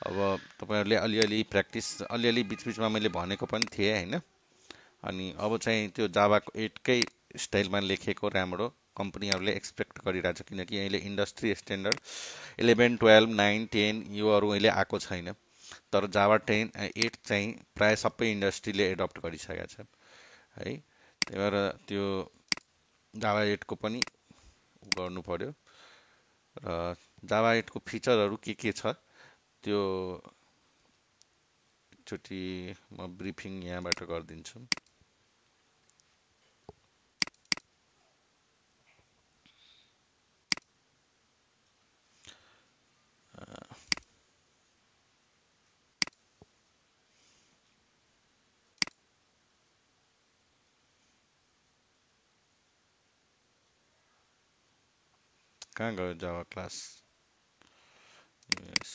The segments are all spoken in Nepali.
अब तपाईँहरूले अलिअलि प्र्याक्टिस अलिअलि बिचबिचमा मैले भनेको पनि थिएँ होइन। अनि अब चाहिँ त्यो जाभाको 8कै स्टाइलमा लेखेको राम्रो कम्पनीहरूले एक्सपेक्ट गरिरहेछ, किनकि अहिले इन्डस्ट्री स्ट्यान्डर्ड 11, 12, 9, 10 योहरू अहिले आएको छैन। तर जावा 8 चाहिँ प्राय सबै इन्डस्ट्रीले एडप्ट गरिसकेको छ है। त्यही भएर त्यो जावा 8को पनि गर्नु पर्यो। र जावा 8को फिचरहरू के छ त्यो एकचोटि म ब्रिफिङ यहाँबाट गरिदिन्छु। कहाँ गयो जावा क्लास? यस,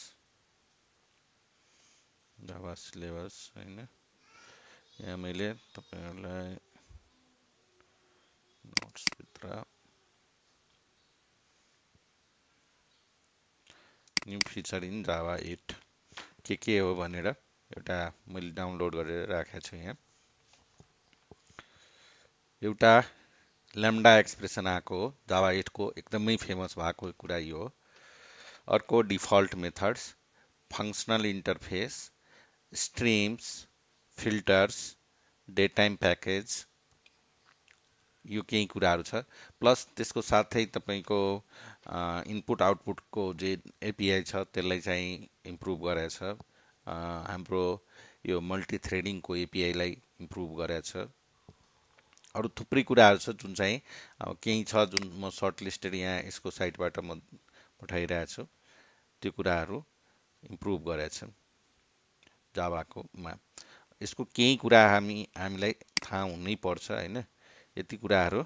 जावा सिलेबस होइन। यहाँ मैले तपाईँहरूलाई नोट्सभित्र न्यू फिचर इन जावा 8 के हो भनेर एउटा मैले डाउनलोड गरेर राखेको छु यहाँ। एउटा ल्याम्डा एक्सप्रेसन आएको हो जावा 8 को, एकदमै फेमस भएको कुरा यो हो। अर्को default methods, functional interface, streams, filters, day time package, यो केही कुराहरू छ। प्लस त्यसको साथै तपाईँको इनपुट आउटपुटको जे एपिआई छ त्यसलाई चाहिँ इम्प्रुभ गरेछ। हाम्रो यो मल्टी थ्रेडिङको एपिआईलाई इम्प्रुभ गरेछ। अरू थुप्रै कुराहरू छ जुन चाहिँ केही छ जुन म सर्ट लिस्टेड यहाँ यसको साइटबाट म पठाइरहेको छु। त्यो कुराहरू इम्प्रुभ गरेछ जावाकोमा। यसको केही कुरा हामीलाई थाहा हुनै पर्छ होइन। यति कुराहरू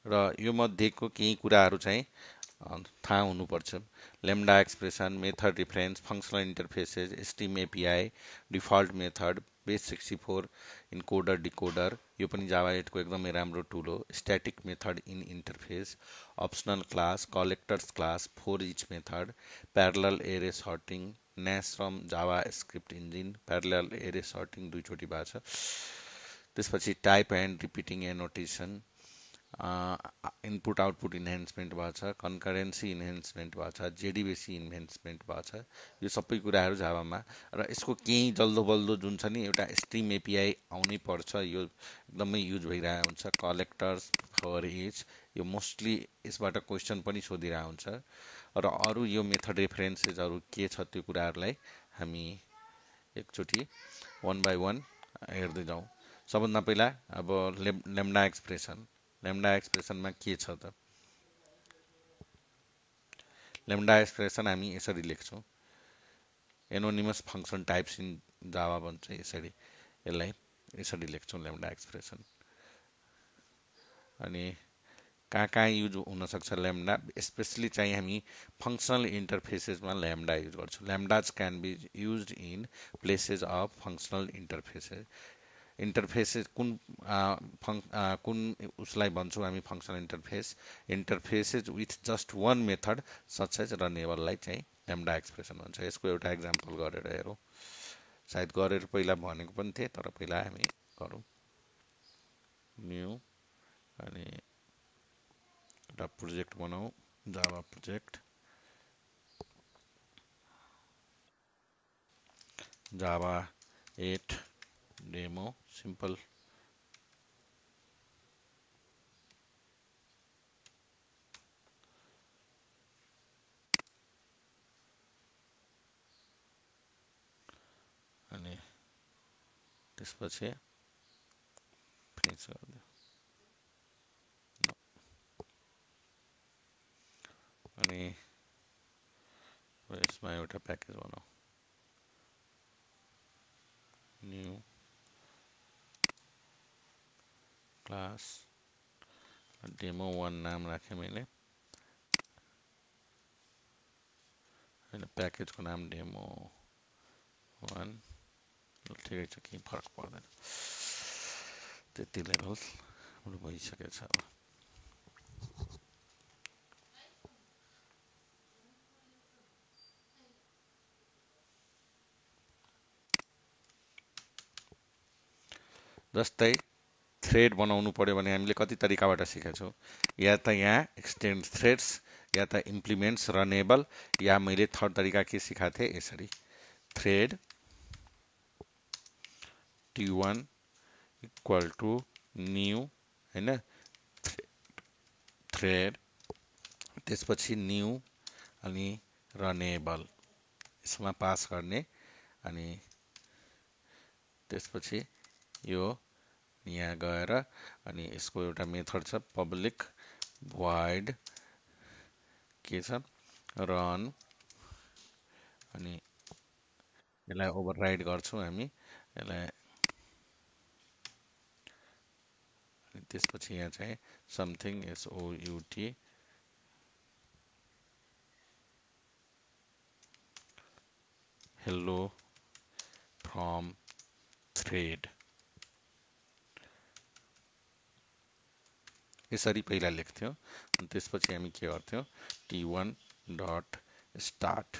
र यो मध्येको केही कुराहरू चाहिँ थाहा हुनुपर्छ। Lambda expression, method reference, functional interfaces, stream API, default method, base 64 encoder decoder, यो पनि जावा 8 को एकदमै राम्रो टुल हो। Static method in interface, optional class, collectors class, for each method, parallel array sorting, Nashorn JavaScript engine, parallel array sorting दुईचोटि भएको छ। त्यसपछि type and repeating annotation, input output enhancement भएको छ, कन्करेन्सी इन्हेन्समेन्ट भएको छ, जेडीबेसी इन्हेन्समेन्ट भएको छ। यो सबै कुराहरू जावामा। र यसको केही जल्दो बल्दो जुन छ नि, एउटा स्ट्रिम एपिआई आउनै पर्छ। यो एकदमै युज भइरहेको हुन्छ। कलेक्टर्स फर इच, यो मोस्टली यसबाट क्वेसन पनि सोधिरहेको हुन्छ। र अरू यो मेथड रेफरेन्सेसहरू के छ त्यो कुराहरूलाई हामी एकचोटि वान बाई वान हेर्दै जाउँ। सबभन्दा पहिला अब ल्याम्डा एक्सप्रेसन। ल्याम्डा एक्सप्रेसनमा के छ त? ल्याम्डा एक्सप्रेसन हामी यसरी लेख्छौँ, anonymous function types in Java भन्छ यसरी। यसलाई यसरी लेख्छौँ ल्याम्डा एक्सप्रेसन। अनि कहाँ युज हुनसक्छ ल्याम्डा, स्पेसली चाहिँ हामी फङ्सनल इन्टरफेसेसमा ल्याम्डा युज गर्छौँ। Lambdas can be used in places of functional interfaces. Interfaces कुन उसलाई भन्छौँ हामी functional interface, interfaces with just one method such as रनेबललाई चाहिँ ल्याम्डा एक्सप्रेसन भन्छ। यसको एउटा इक्जाम्पल गरेर हेरौँ। सायद गरेर पहिला भनेको पनि थिएँ, तर पहिला हामी गरौँ। न्यू अनि एउटा प्रोजेक्ट बनाऊ, Java project, Java 8 demo simple. अनि त्यसपछि फिनिस गरिदियो। अनि यसमा एउटा प्याकेज बनाऊ, न्यू क्लास, डेमो 1 नाम राखेँ मैले। होइन, प्याकेजको नाम डेमो 1। ठिकै छ, केही फरक पर्दैन। त्यति लेभल हाम्रो भइसकेको छ अब। जस्तै थ्रेड बनाउनु पर्यो भने हामीले कति तरिकाबाट सिकेका छौँ, या त यहाँ एक्सटेन्ड थ्रेड्स, या त इम्प्लिमेन्ट्स रनेबल, या मैले थर्ड तरिका के सिकाएको थिएँ यसरी thread t1 equal to new हैन थ्रेड, त्यसपछि न्यू अनि रनेबल यसमा पास गर्ने, अनि त्यसपछि यो यहाँ गएर अनि यसको एउटा मेथड छ पब्लिक void के छ रन, अनि यसलाई ओभरराइड गर्छौँ हामी यसलाई, अनि त्यसपछि यहाँ चाहिँ something SOUT hello from thread यसरी पहिला लेख्थ्यौँ, अनि त्यसपछि हामी के गर्थ्यौँ t1 डट स्टार्ट,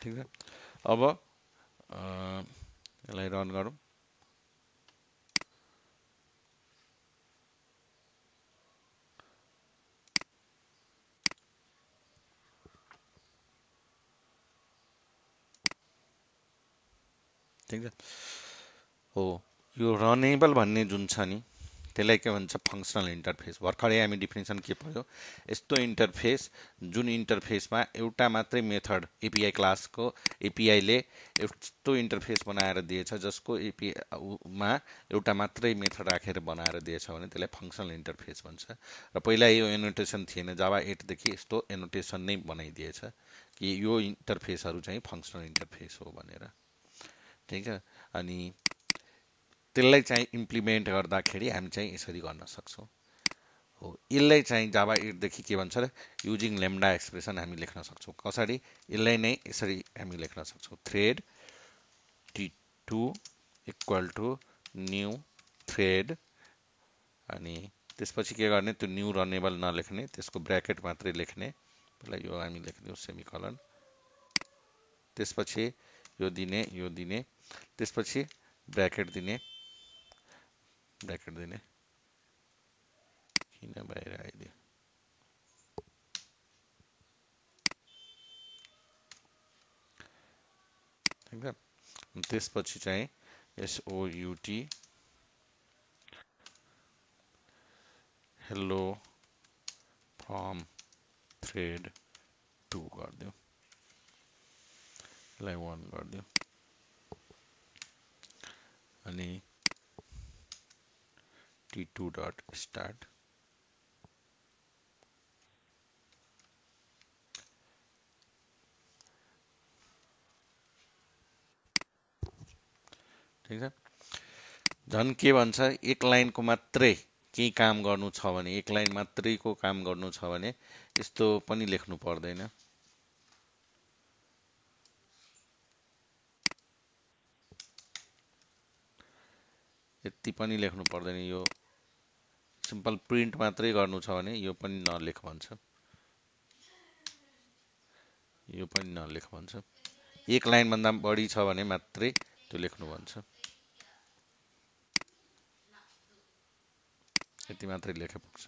ठिक छ। अब यसलाई रन गरौँ, ठिक छ। हो यो रनेबल भन्ने जुन छ नि त्यसलाई के भन्छ फङ्सनल इन्टरफेस। भर्खरै हामी डिफिनेसन के पढ्यो, यस्तो इन्टरफेस जुन इन्टरफेसमा एउटा मात्रै मेथड एपिआई क्लासको एपिआईले यस्तो इन्टरफेस बनाएर दिएछ जसको एपिआईमा एउटा मात्रै मेथड राखेर बनाएर दिएछ भने त्यसलाई फङ्सनल इन्टरफेस भन्छ। र पहिला यो एनोटेसन थिएन, जावा 8 देखि यस्तो एनोटेसन नै बनाइदिएछ कि यो इन्टरफेसहरू चाहिँ फङ्सनल इन्टरफेस हो भनेर, ठिक छ। अनि त्यसलाई चाहिँ इम्प्लिमेन्ट गर्दाखेरि हामी चाहिँ यसरी गर्न सक्छौँ। हो यसलाई चाहिँ जावा 8 देखि के भन्छ र युजिङ लेम्डा एक्सप्रेसन हामी लेख्न सक्छौँ। कसरी यसलाई नै यसरी हामी लेख्न सक्छौँ thread t2 equal to new thread, अनि त्यसपछि के गर्ने त्यो न्यू रनेबल नलेख्ने, त्यसको ब्र्याकेट मात्रै लेख्ने, पहिला यो हामी लेखिदिउँ सेमिकलन, त्यसपछि यो दिने, त्यसपछि ब्र्याकेट दिने, किन बाहिर आइदियो, ठिक छ। त्यसपछि चाहिँ SOUT हेलो फ्रम थ्रेड 2 गरिदिउँ, यसलाई 1 गरिदिउँ, अनि t2 डट स्टार्ट, ठिक छ। झन् के भन्छ एक लाइनको मात्रै केही काम गर्नु छ भने, एक लाइन मात्रैको काम गर्नु छ भने यस्तो पनि लेख्नु पर्दैन, यति पनि लेख्नु पर्दैन, यो सिम्पल प्रिन्ट मात्रै गर्नु छ भने यो पनि नलेख भन्छ, यो पनि नलेख भन्छ। एक लाइन भन्दा बढी छ भने मात्रै त्यो लेख्नु भन्छ, यति मात्रै लेखे पुग्छ।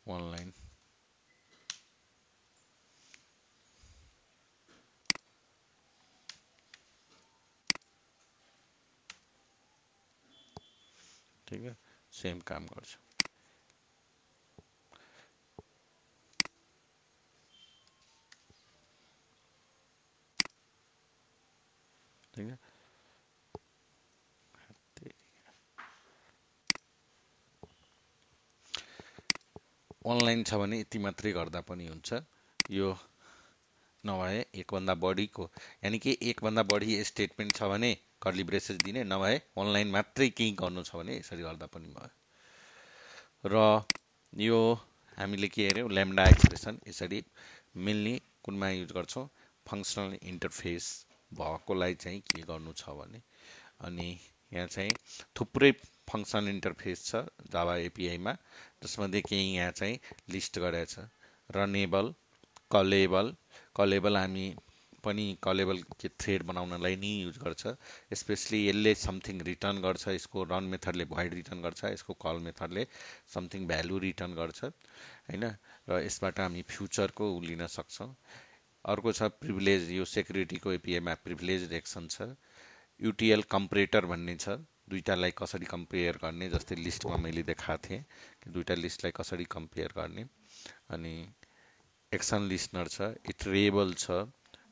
वन लाइन, ठिक है, सेम काम गर्छ, ठिक है। अनलाइन छ भने यति मात्रै गर्दा पनि हुन्छ, यो नभए एकभन्दा बढीको, यानि कि एकभन्दा बढी स्टेटमेन्ट छ भने कर्ली ब्रेसेस दिने, नभए अनलाइन मात्रै केही गर्नु छ भने यसरी गर्दा पनि भयो। र यो हामीले के हेऱ्यौँ ल्याम्डा एक्सप्रेसन यसरी मेनली कुनमा युज गर्छौँ, फङ्सनल इन्टरफेस भएकोलाई चाहिँ के गर्नु छ भने, अनि यहाँ चाहिँ थुप्रै फङ्सन इन्टरफेस छ जावा एपिआईमा, जसमध्ये केही यहाँ चाहिँ लिस्ट गरेछ। रनेबल, कलेबल, कलेबल हामी पनि कलेबल के थ्रेड बनाउनलाई नि युज गर्छ। स्पेसली यसले समथिङ रिटर्न गर्छ, यसको रन मेथडले भोइड रिटर्न गर्छ, यसको कल मेथडले समथिङ भ्यालु रिटर्न गर्छ होइन। र यसबाट हामी फ्युचरको लिन सक्छौँ। अर्को छ प्रिभिलेज, यो सेक्युरिटीको एपिआईमा प्रिभिलेज एक्सन छ। युटिएल कम्पेरेटर भन्ने छ, दुईटालाई कसरी कम्पेयर गर्ने, जस्तै लिस्टमा मैले देखाएको थिएँ कि दुईटा लिस्टलाई कसरी कम्पेयर गर्ने। अनि एक्सन लिस्नर छ, इटरेबल छ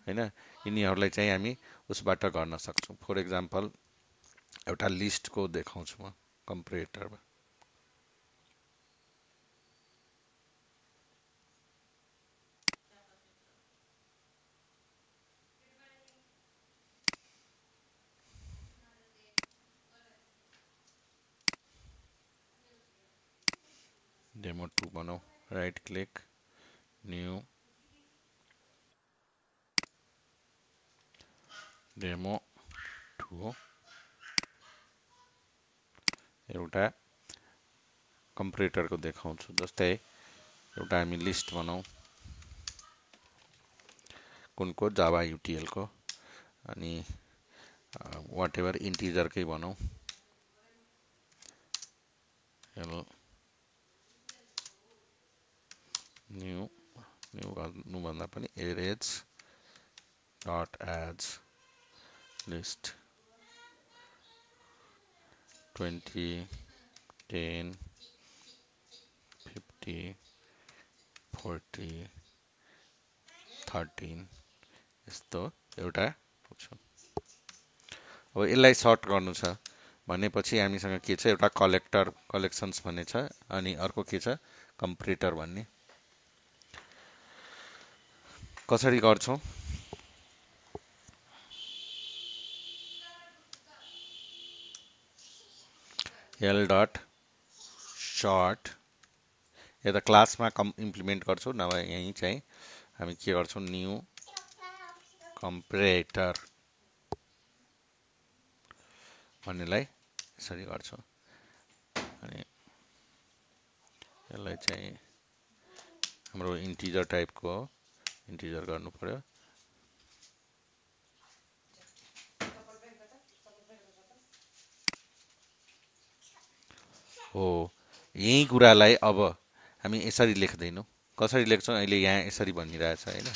होइन। यिनीहरूलाई चाहिँ हामी उसबाट गर्न सक्छौँ। फर इक्जाम्पल एउटा लिस्टको देखाउँछु म कम्पेरेटरमा। डेमो 2 बनाऊ, राइट क्लिक, न्यू, डेमो 2 एउटा कम्पेरेटरको देखाउँछु। जस्तै एउटा हामी लिस्ट बनाऊ, कुनको, जावा युटिएलको, अनि वाट एभर इन्टिजरकै बनाऊ, न्यू, न्यू गर्नुभन्दा पनि एरेज डट एज लिस्ट 20, 10, 50, 40, 13 यस्तो एउटा पुग्छ। अब यसलाई सर्ट गर्नु छ भनेपछि हामीसँग के छ, एउटा कलेक्टर कलेक्सन्स भन्ने छ, अनि अर्को के छ, कम्पेरेटर भन्ने। कसरी गर्छौँ, एल डट सर्ट, या त क्लासमा इम्प्लिमेन्ट गर्छौँ, नभए यहीँ चाहिँ हामी के गर्छौँ, न्यू कम्पेरेटर भन्नेलाई यसरी गर्छौँ। अनि यसलाई चाहिँ हाम्रो इन्टिजर टाइपको हो, इन्टिजर गर्नु पर्यो। हो, यही कुरालाई अब हामी यसरी लेख्दैनौँ। कसरी लेख्छौँ, अहिले यहाँ यसरी भनिरहेछ होइन,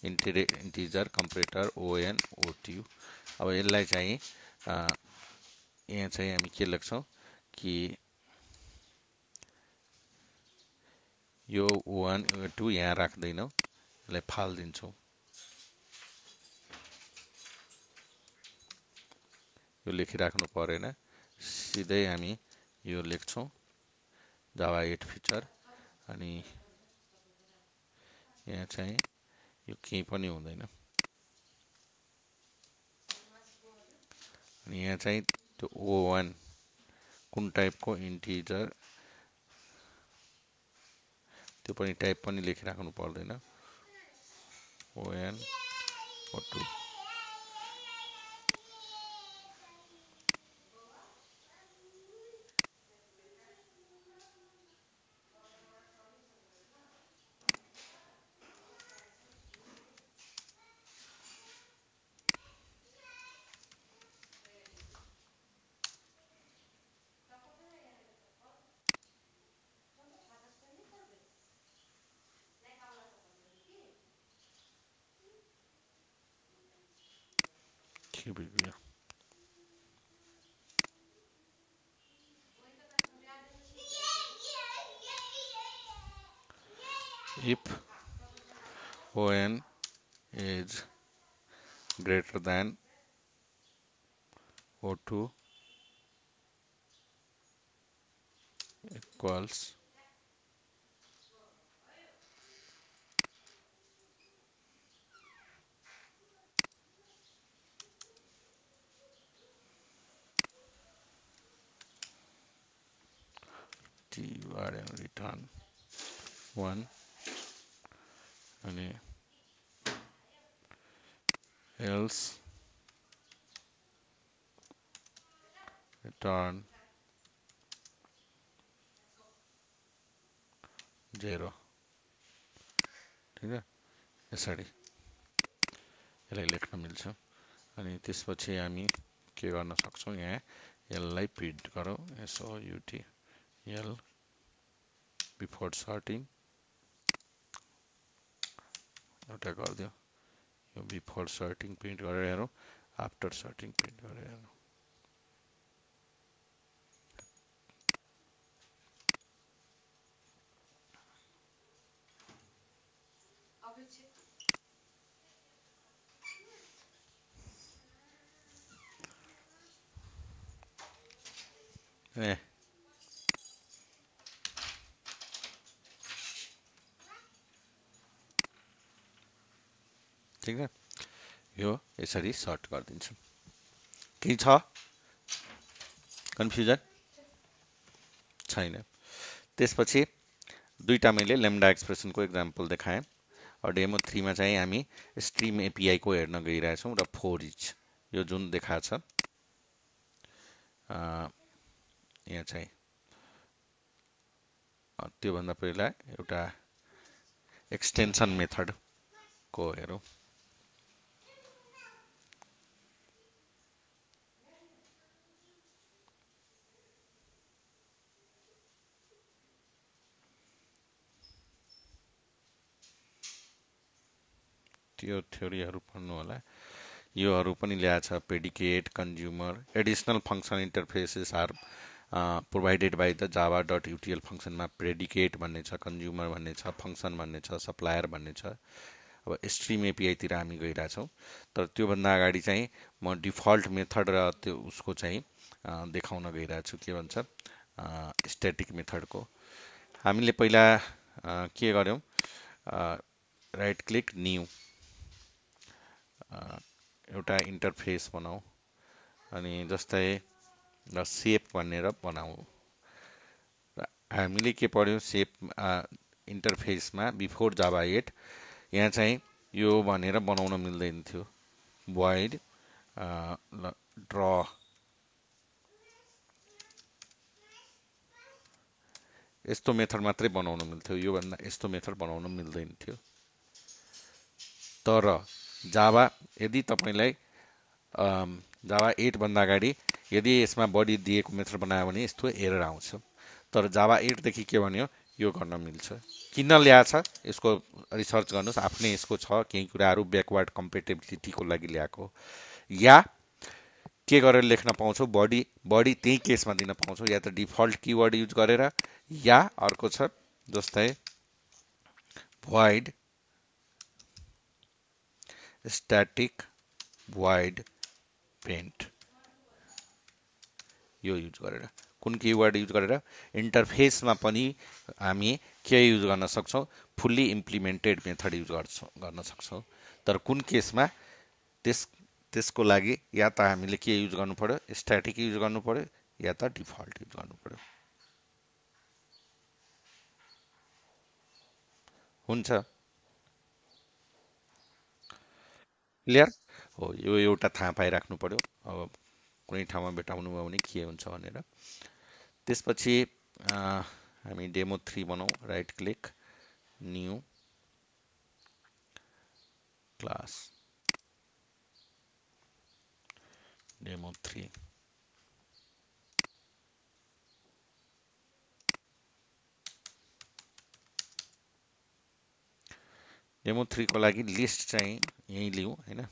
इन्टिजर कम्पेरेटर ओएन ओट्यु। अब यसलाई चाहिँ यहाँ चाहिँ हामी के लेख्छौँ कि यो 1 2 यहाँ राख्दैनौँ, यसलाई फालिदिन्छौँ। यो लेखिराख्नु परेन, सिधै हामी यो लेख्छौँ जावा 8 फिचर, अनि यहाँ चाहिँ यो केही पनि हुँदैन। अनि यहाँ चाहिँ त्यो O1 कुन टाइपको इन्टिजर, त्यो पनि टाइप पनि लेखिराख्नु पर्दैन, ON O2। If ON is greater than O2 equals return 1, and else return 0 ठीक है यसरी यसलाई लेख्न मिल्छ अनि त्यसपछि हामी के गर्न सक्छौं यहाँ यसलाई प्रिन्ट गरौँ SOUT L बिफोर सर्टिङ एउटा गरिदियो यो बिफोर सर्टिङ प्रिन्ट गरेर हेरौँ आफ्टर सर्टिङ प्रिन्ट गरेर हेरौँ ए ठीक छ यो यसरी सर्ट गरिदिन्छु केही छ कन्फ्युजन छैन त्यसपछि दुईटा मैले लेम्डा एक्सप्रेसनको एक्जाम्पल देखाएँ डेमो 3 मा चाहिँ हामी स्ट्रिम एपीआई को हेर्न गइरहेछौँ र फोर इच यो जुन देखाएको छ यहाँ चाहिँ त्योभन्दा पहिला एउटा एक्सटेन्सन मेथड को हेरौँ त्यो थ्योरीहरु पढ्नु होला योहरु पनि ल्याएको छ predicate consumer additional function interfaces are provided by the java.utl फंक्शनमा प्रेडिकेट भन्ने छ कन्ज्युमर भन्ने छ फंक्शन भन्ने छ सप्लायर भन्ने छ अब स्ट्रिम एपीआई तिर हामी गइराछौं तर त्यो भन्दा अगाडि चाहिँ म डिफल्ट मेथड र त्यो उसको चाहिँ देखाउन गइराछु के भन्छ स्ट्याटिक मेथडको हामीले पहिला के गर्यौं राइट क्लिक न्यू एउटा इन्टरफेस बनाऊ अनि जस्तै र सेप भनेर बनाऊ हामीले के पढ्यौं सेप इन्टरफेसमा बिफोर जावा 8 यहाँ चाहिँ यो भनेर बनाउन मिल्दैन थियो void ड्र यस्तो मेथड मात्रै बनाउन मिल्थ्यो यो भन्दा यस्तो मेथड बनाउन मिल्दैन थियो तर जावा यदि तपाईलाई जावा 8 भन्दा अगाडि यदि यसमा बडी दिएको मेथड बनायो भने यस्तो एरर आउँछ तर जावा 8 देखि के भन्यो यो गर्न मिल्छ किन ल्याछ यसको रिसर्च गर्नुस् आफ्नै यसको छ केही कुराहरु ब्याकवर्ड कम्पेटिबिलिटीको लागि ल्याएको या के गरेर लेख्न पाउँछौ बडी त्यही केसमा दिन पाउँछौ या त डिफल्ट कीवर्ड युज गरेर या अर्को छ जस्तै void static void paint यो युज गरेर कुन कीवर्ड युज गरेर इन्टरफेसमा पनि हामी के युज गर्न सक्छौं फुल्ली इम्प्लिमेन्टेड मेथड युज गर्न सक्छौं तर कुन केसमा त्यसको लागि या त हामीले के युज गर्नु पर्यो स्ट्याटिक युज गर्नु पर्यो या त डिफल्ट युज गर्नु पर्यो हुन्छ क्लियर हो यो एउटा थाहा पाइराख्नु पर्यो अब कुनै ठाउँमा भेटाउनु भयो भने के हुन्छ भनेर त्यसपछि हामी डेमो 3 बनाऊ right click new class demo 3 demo 3 को लागि लिस्ट चाहिँ यही लिऊ हैन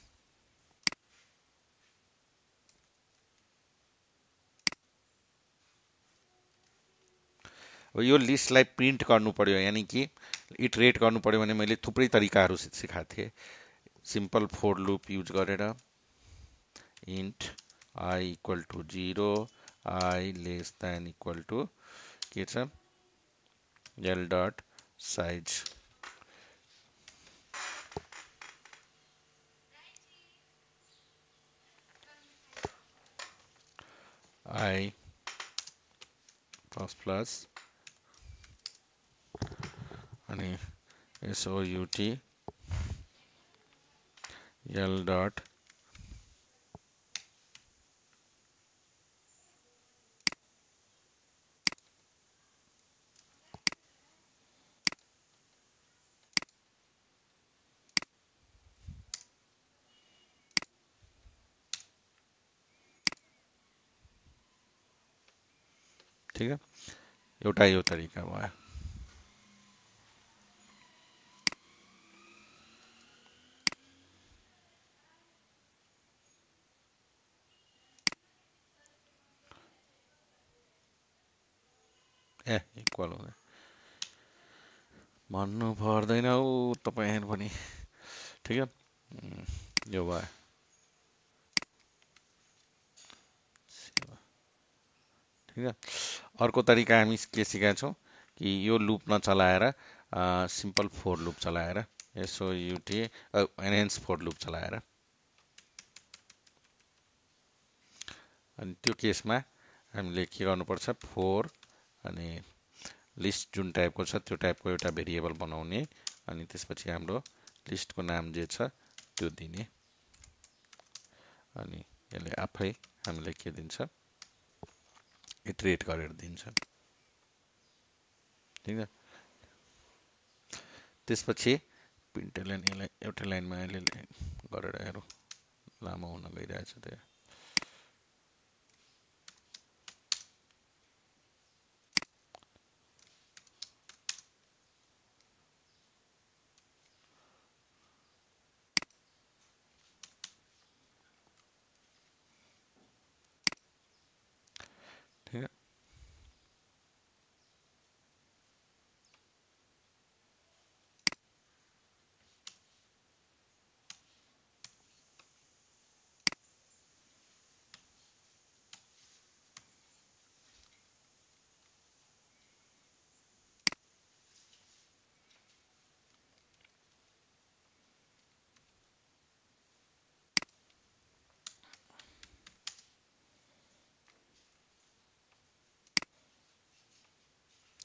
अब यो लिस्टलाई प्रिन्ट गर्नु पर्यो यानी कि इटरेट गर्नु पर्यो भने मैले थुप्रै तरिकाहरु सिकाएको थिए सिम्पल फोर लूप युज गरेर int I equal to 0 I less than equal to के छ l dot size I plus अनि SOUT L dot ठिक छ, एउटा यो तरिका भयो। ए इक्वल हुँदैन भन्नु पर्दैन हौ तपाईँहरू पनि। ठिक छ, यो भयो। ठिक छ, अर्को तरिका हामी के सिकेका छौँ कि यो लुप नचलाएर सिम्पल फोर लुप चलाएर, एसओयुटी एनहेन्स फोर लुप चलाएर, अनि त्यो केसमा हामीले के गर्नुपर्छ, फोर अनि लिस्ट जुन टाइपको छ त्यो टाइपको एउटा भेरिएबल बनाउने, अनि त्यसपछि हाम्रो लिस्टको नाम जे छ त्यो दिने, अनि यसले आफै हामीलाई के दिन्छ, इटरेट गरेर दिन्छ। ठिक छ, त्यसपछि प्रिन्ट लाइन यसलाई एउटा लाइनमा अहिले गरेर हेरौँ, लामो हुन गइरहेछ त्यो। ठिक छ,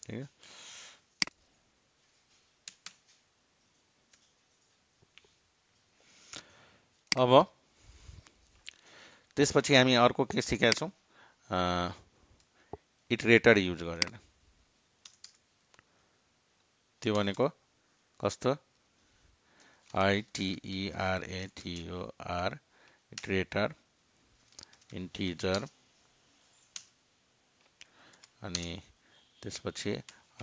ठिक छ। अब त्यसपछि हामी अर्को के सिकेका छौँ, इटरेटर युज गरेर। त्यो भनेको कस्तो, ITERATOR, इटरेटर, इन्टिजर, अनि त्यसपछि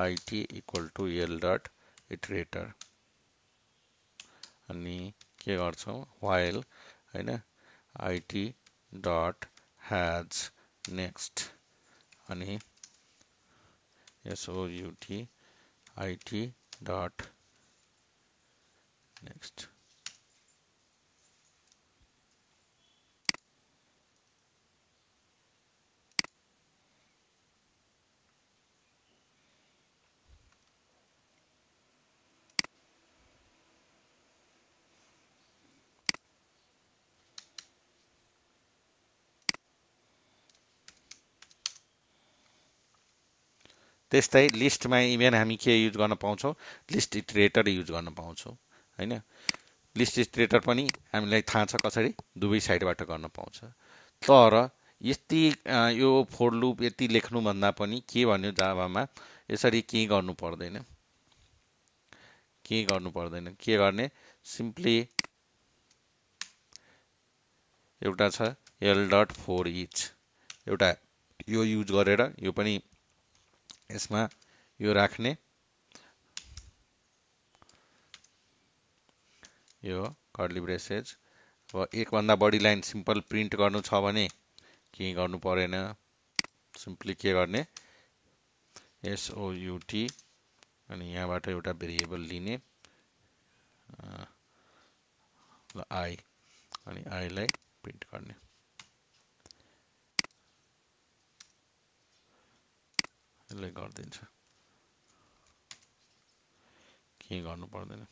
IT equal to L dot iterator, अनि के गर्छौँ, व्हाइल होइन, IT डट ह्याज नेक्स्ट, अनि SOUT IT डट नेक्स्ट। त्यस्तै लिस्टमा इभेन हामी के युज गर्न पाउँछौँ, लिस्ट इटरेटर युज गर्न पाउँछौँ होइन। लिस्ट इटरेटर पनि हामीलाई थाहा छ कसरी दुवै साइडबाट गर्न पाउँछ। तर यति यो फोर लुप यति लेख्नुभन्दा पनि के भन्यो जाभामा, यसरी केही गर्नु पर्दैन, के गर्नु पर्दैन, के गर्ने, सिम्पली एउटा छ एल डट फोर इच, एउटा यो युज गरेर यो पनि यसमा यो राख्ने, यो कर्ली ब्रेसेज। अब एकभन्दा बढी लाइन सिम्पल प्रिन्ट गर्नु छ भने केही गर्नु परेन, सिम्पली के गर्ने, SOUT, अनि यहाँबाट एउटा भेरिएबल लिने I, अनि आईलाई प्रिन्ट गर्ने, यसले गरिदिन्छ, केही गर्नु पर्दैन।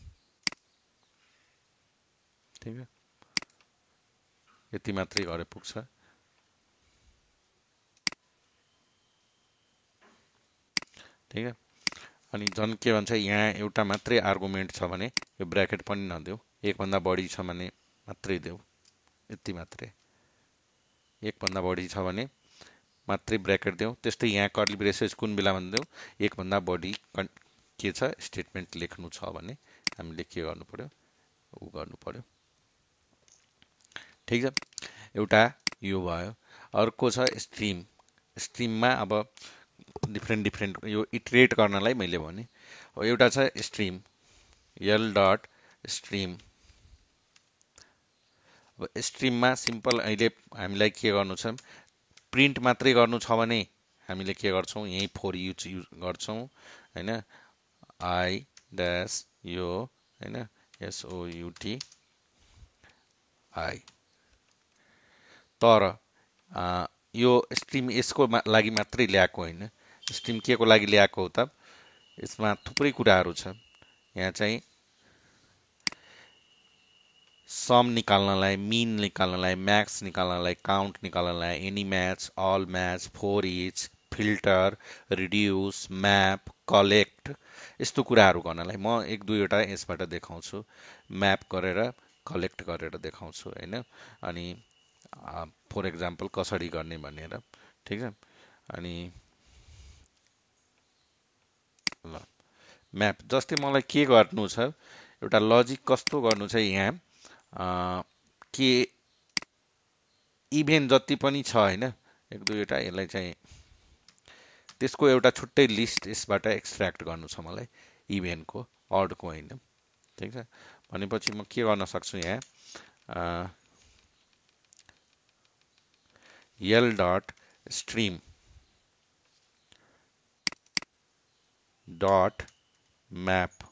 ठिक छ, यति मात्रै गरे पुग्छ। ठिक छ, अनि झन् के भन्छ, यहाँ एउटा मात्रै आर्गुमेन्ट छ भने यो ब्राकेट पनि नदेऊ, एकभन्दा बढी छ भने मात्रै देऊ, यति मात्रै। एकभन्दा बढी छ भने मात्रै ब्राकेट देऊ। त्यस्तै यहाँ कर्ली ब्रेसेस कुन बेलामा देऊ, एकभन्दा बढी के छ स्टेटमेन्ट लेख्नु छ भने हामीले के गर्नु पर्यो, ऊ गर्नु पर्यो। ठिक छ, एउटा यो भयो। अर्को छ स्ट्रिम। स्ट्रिममा अब डिफ्रेन्ट डिफ्रेन्ट यो इटरेट गर्नलाई मैले भने। अब एउटा छ स्ट्रिम, यल डट स्ट्रिम। अब स्ट्रिममा सिम्पल अहिले हामीलाई के गर्नु छ, प्रिन्ट मात्रै गर्नु छ भने हामीले के गर्छौँ, यहीँ फोर युज गर्छौँ होइन, आई ड्यास यो होइन, एसओयुटी आई। तर यो स्ट्रिम यसको लागि मात्रै ल्याएको होइन, स्ट्रिम के को लागि ल्याएको हो त, यसमा थुप्रै कुराहरू छ। यहाँ चाहिँ सम निकाल्नलाई, मिन निकाल्नलाई, म्याक्स निकाल्नलाई, काउन्ट निकाल्नलाई, any match, all match, for each, filter, reduce, map, collect, यस्तो कुराहरू गर्नलाई म एक दुईवटा यसबाट देखाउँछु। म्याप गरेर कलेक्ट गरेर देखाउँछु होइन, अनि फर एक्जाम्पल कसरी गर्ने भनेर, ठिक छ। अनि ल म्याप जस्तै मलाई के गर्नु छ, एउटा लजिक कस्तो गर्नु छ यहाँ, के इभेन्ट जति पनि छ होइन, एक दुईवटा यसलाई चाहिँ त्यसको एउटा छुट्टै लिस्ट यसबाट एक्सट्र्याक्ट गर्नु छ मलाई, इभेन्टको, अडको होइन, ठिक छ। भनेपछि म के गर्न सक्छु यहाँ, L dot stream dot map,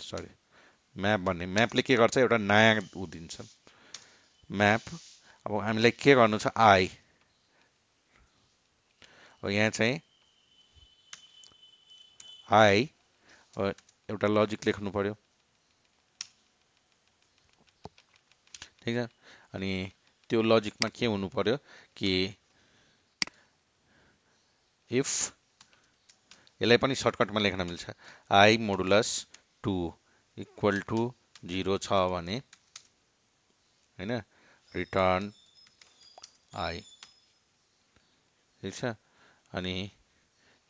sorry map भन्ने, म्यापले के गर्छ, एउटा नयाँ ऊ दिन्छ म्याप। अब हामीलाई के गर्नु छ, आई, अब यहाँ चाहिँ आई, एउटा लजिक लेख्नु पर्यो, ठिक छ। अनि त्यो लजिकमा के हुनु पर्यो कि इफ, यसलाई पनि सर्टकटमा लेख्न मिल्छ, आई मोडुलस 2 इक्वल टु 0 छ भने होइन, रिटर्न आई, ठिक छ। अनि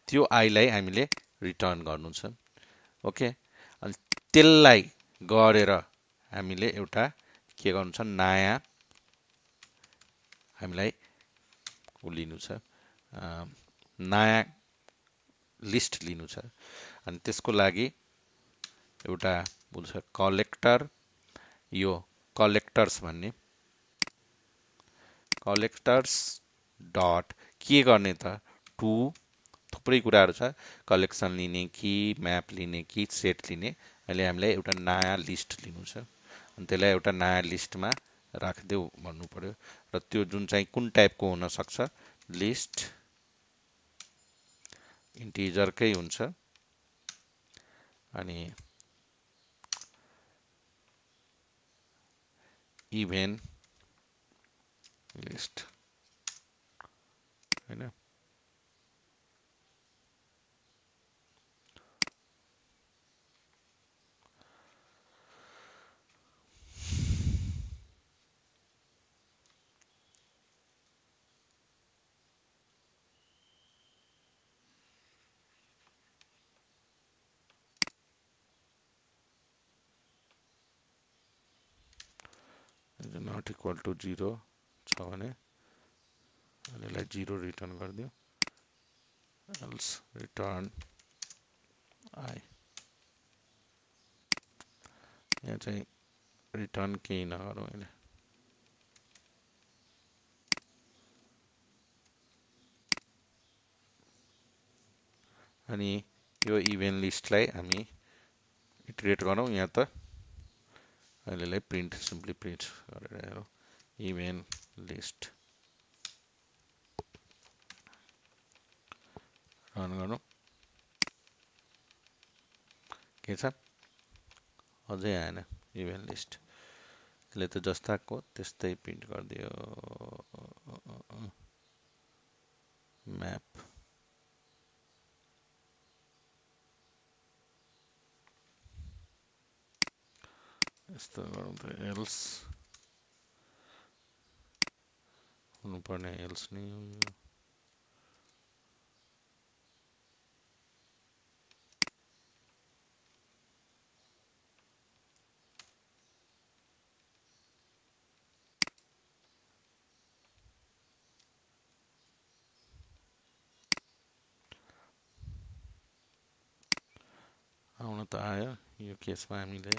त्यो आईलाई हामीले रिटर्न गर्नु छ, ओके। अनि त्यसलाई गरेर हामीले एउटा के गर्नु छ, नयाँ हामीलाई लिनु छ, नयाँ लिस्ट लिनु छ। अनि त्यसको लागि एउटा बुझ्छ कलेक्टर, यो कलेक्टर्स भन्ने, कलेक्टर्स डट के गर्ने त, टु थुप्रै कुराहरू छ, कलेक्सन लिने कि म्याप लिने कि सेट लिने, अहिले हामीलाई एउटा नयाँ लिस्ट लिनु छ। अनि त्यसलाई एउटा नयाँ लिस्टमा राखिदेऊ भन्नु पर्यो, र त्यो जुन चाहिँ कुन टाइपको हुन सक्छ, लिस्ट इन्टिजरकै हुन्छ, अनि इभेन लिस्ट होइन। नट इक्वल टु 0 छ भने यसलाई 0 रिटर्न गरिदियो, एल्स रिटर्न आई। यहाँ चाहिँ रिटर्न केही नगरौँ अहिले, अनि यो इभेन्ट लिस्टलाई हामी इटरेट गरौँ, यहाँ त अहिलेलाई प्रिन्ट, सिम्पली प्रिन्ट गरेर हेरौँ, इभेन्ट लिस्ट रन गरौँ, के छ, अझै आएन इभेन्ट लिस्ट। यसले त जस्ताको त्यस्तै प्रिन्ट गरिदियो, म्याप, यस्तो गरौँ त, एल्स हुनुपर्ने, एल्स नै हो यो। आउन त आयो। यो केसमा हामीले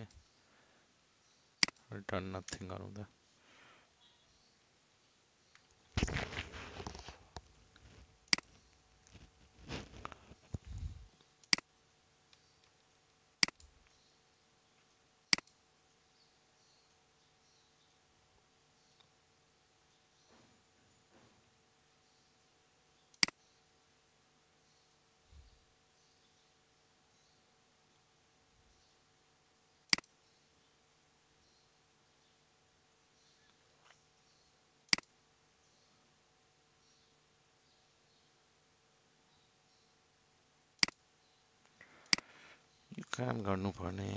रिटर्न नथिङ गरौँ त। यो काम गर्नुपर्ने।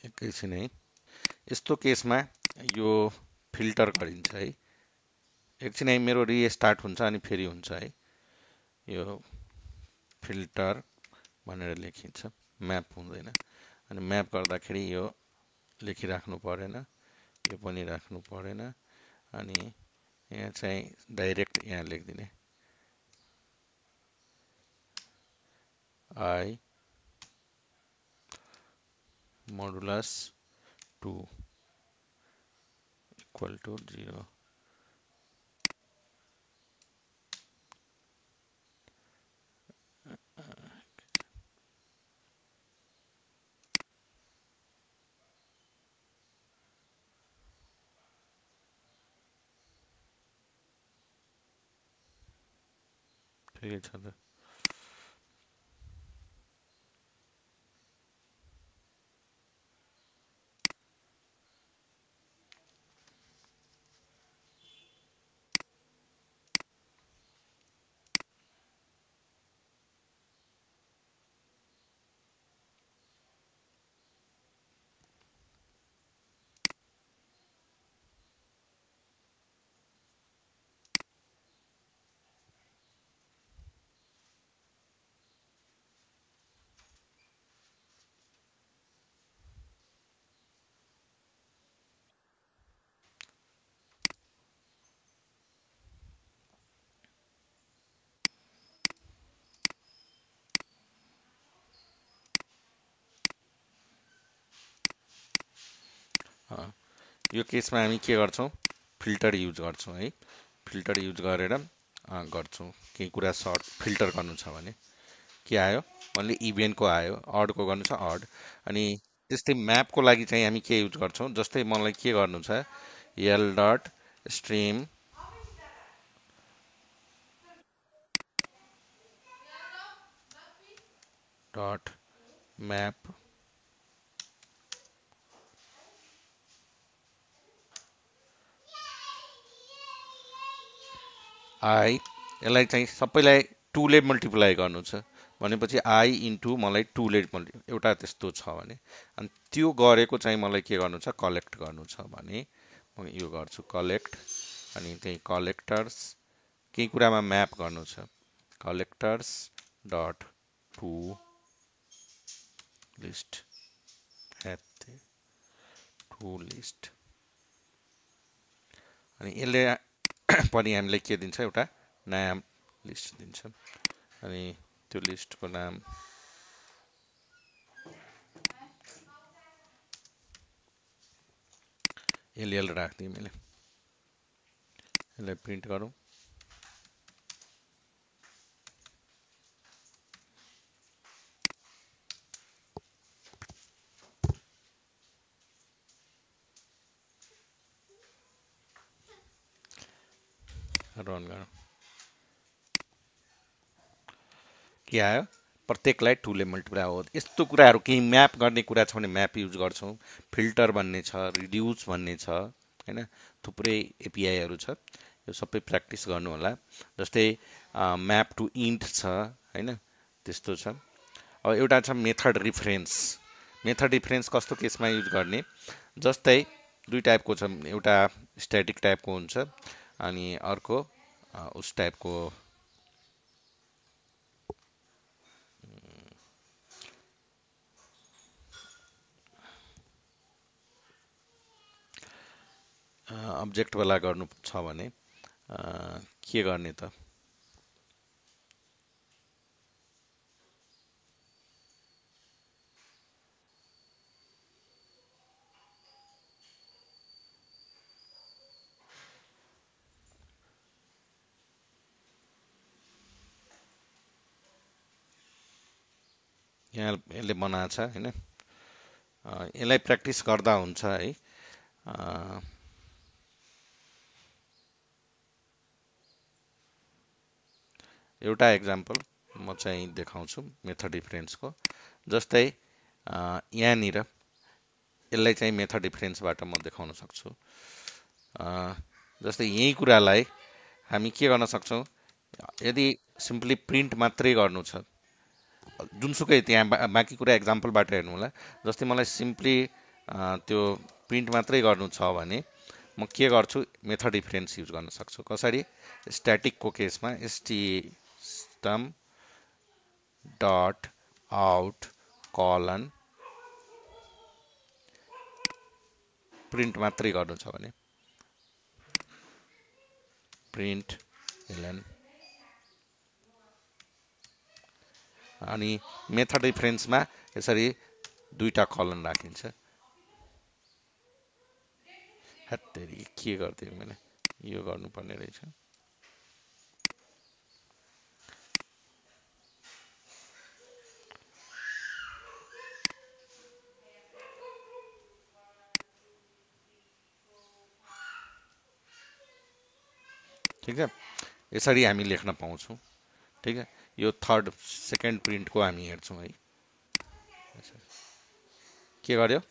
एकैछिन है। यस्तो केसमा यो फिल्टर गरिन्छ है। एकछिन है, मेरो रिस्टार्ट हुन्छ अनि फेरि हुन्छ है। यो फिल्टर भनेर लेखिन्छ, म्याप हुँदैन। अनि म्याप गर्दाखेरि यो लेखिराख्नु परेन, यो पनि राख्नु परेन। अनि यहाँ चाहिँ डाइरेक्ट यहाँ लेखिदिने I मोडुलस 2 इक्वल टु 0। ठिकै छ त। यो केसमा हामी के गर्छौँ, फिल्टर युज गर्छौँ है। फिल्टर युज गरेर गर्छौँ। केही कुरा सर्ट फिल्टर गर्नु छ भने के आयो, मैले इभेन्टको आयो, अडको गर्नु छ अड। अनि त्यस्तै म्यापको लागि चाहिँ हामी के युज गर्छौँ, जस्तै मलाई के गर्नु छ, L dot stream dot map I. यसलाई चाहिँ सबैलाई 2 ले मल्टिप्लाई गर्नु छ भनेपछि आई इन्टु मलाई 2 ले एउटा त्यस्तो छ भने, अनि त्यो गरेको चाहिँ मलाई के गर्नु छ, कलेक्ट गर्नु छ भने म यो गर्छु कलेक्ट। अनि त्यही कलेक्टर्स केही कुरामा म्याप गर्नु छ, collectors dot to list to list. अनि यसले पनि हामीलाई के दिन्छ, एउटा नयाँ लिस्ट दिन्छ। अनि त्यो लिस्टको नाम एलएल राख्दिएँ मैले। यसलाई प्रिन्ट गरौँ। रन गर के आयो प्रत्येकलाई 2 ले मल्टिप्लाई हो यस्तो कुराहरू केही म्याप गर्ने कुरा छ भने म्याप युज गर्छौँ फिल्टर भन्ने छ रिड्युस भन्ने छ हैन थुप्रै एपिआईहरू छ यो सबै प्र्याक्टिस गर्नु होला जस्तै म्याप टु इन्ट छ हैन त्यस्तो छ अब एउटा छ मेथड रिफरेन्स मेथड रिफरेन्स कस्तो केसमा युज गर्ने जस्तै दुई टाइपको छ एउटा स्ट्याटिक टाइपको हुन्छ अनि अर्को उस टाइपको अब्जेक्टवाला गर्नु छ भने के गर्ने त यहाँ यसले बनाएको छ हैन यसलाई प्र्याक्टिस गर्दा हुन्छ है एउटा एक्जाम्पल म चाहिँ देखाउँछु मेथड डिफरेन्सको जस्तै यहाँनिर यसलाई चाहिँ मेथड डिफरेन्सबाट म देखाउन सक्छु जस्तै यही कुरालाई हामी के गर्न सक्छौँ यदि सिम्पली प्रिन्ट मात्रै गर्नु छ जुनसुकै त्यहाँ बाँकी कुरा एक्जाम्पलबाट हेर्नु होला जस्तै मलाई सिम्पली त्यो प्रिन्ट मात्रै गर्नु छ भने म के गर्छु मेथड डिफरेन्स युज गर्न सक्छु कसरी स्ट्याटिकको केसमा system dot out kiln print मात्रै गर्नु छ भने प्रिन्ट एलन अनि मेथड डिफरेन्समा यसरी दुईटा कलन राखिन्छ हत्तेरी के गरिदिएँ मैले यो गर्नुपर्ने रहेछ ठिक छ यसरी हामी लेख्न पाउँछौँ ठिक है यो थर्ड सेकेन्ड प्रिन्टको हामी हेर्छौँ है के गर्यो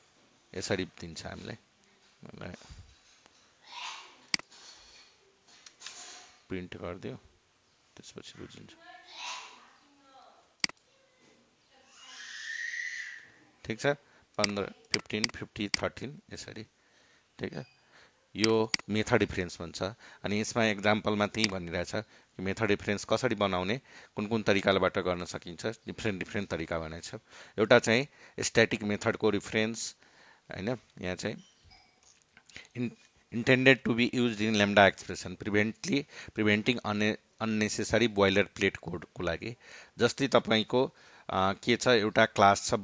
यसरी दिन्छ हामीलाई प्रिन्ट गरिदियो त्यसपछि बुझिन्छ ठिक छ 15 15 50 13 यसरी ठिक है यो मेथड डिफरेन्स भन्छ अनि यसमा एक्जाम्पलमा त्यही भनिरहेछ कि मेथड डिफरेन्स कसरी बनाउने कुन कुन तरिकाबाट गर्न सकिन्छ डिफ्रेन्ट तरिका भनेको छ एउटा चाहिँ स्ट्याटिक मेथडको रिफरेन्स हैन यहाँ चाहिँ intended to be used in lambda expression preventing unnecessary boilerplate code को लागि जस्तै तपाईको के छ एउटा क्लास छ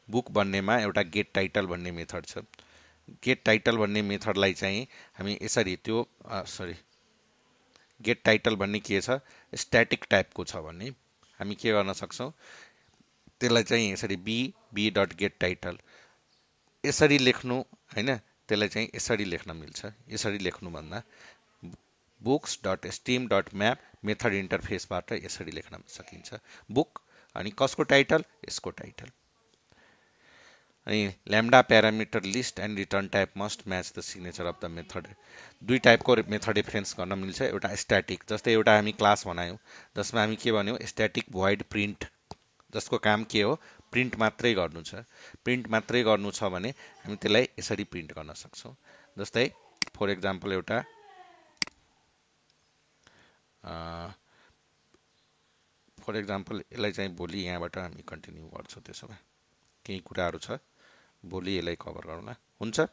बुक भन्नेमा एउटा गेट टाइटल भन्ने मेथड छ गेट टाइटल भन्ने मेथडलाई चाहिँ हामी यसरी त्यो गेट टाइटल भन्ने के छ स्ट्याटिक टाइपको छ भने हामी के गर्न सक्छौं त्यसलाई चाहिँ यसरी बी डट गेट टाइटल यसरी लेख्नु हैन त्यसलाई चाहिँ यसरी लेख्न मिल्छ यसरी लेख्नु भन्दा books dot stream dot map method इन्टरफेसबाट यसरी लेख्न सकिन्छ बुक अनि कसको टाइटल यसको टाइटल अनि lambda parameter list and return type must match the signature of the method दुई टाइपको मेथड डिफरेन्स गर्न मिल्छ एउटा स्ट्याटिक जस्तै एउटा हामी क्लास बनायौं जसमा हामी के भन्यौं स्ट्याटिक भोइड प्रिन्ट जसको काम के हो प्रिन्ट मात्रै गर्नु छ प्रिन्ट मात्रै गर्नु छ भने हामी त्यसलाई यसरी प्रिन्ट गर्न सक्छौं जस्तै फर एक्जाम्पल एउटा फर एक्जाम्पल यसलाई चाहिँ भोलि यहाँबाट हामी कन्टिन्यू गर्छौं त्यसो भए केही कुराहरू छ भोलि यसलाई कभर गरौँला हुन्छ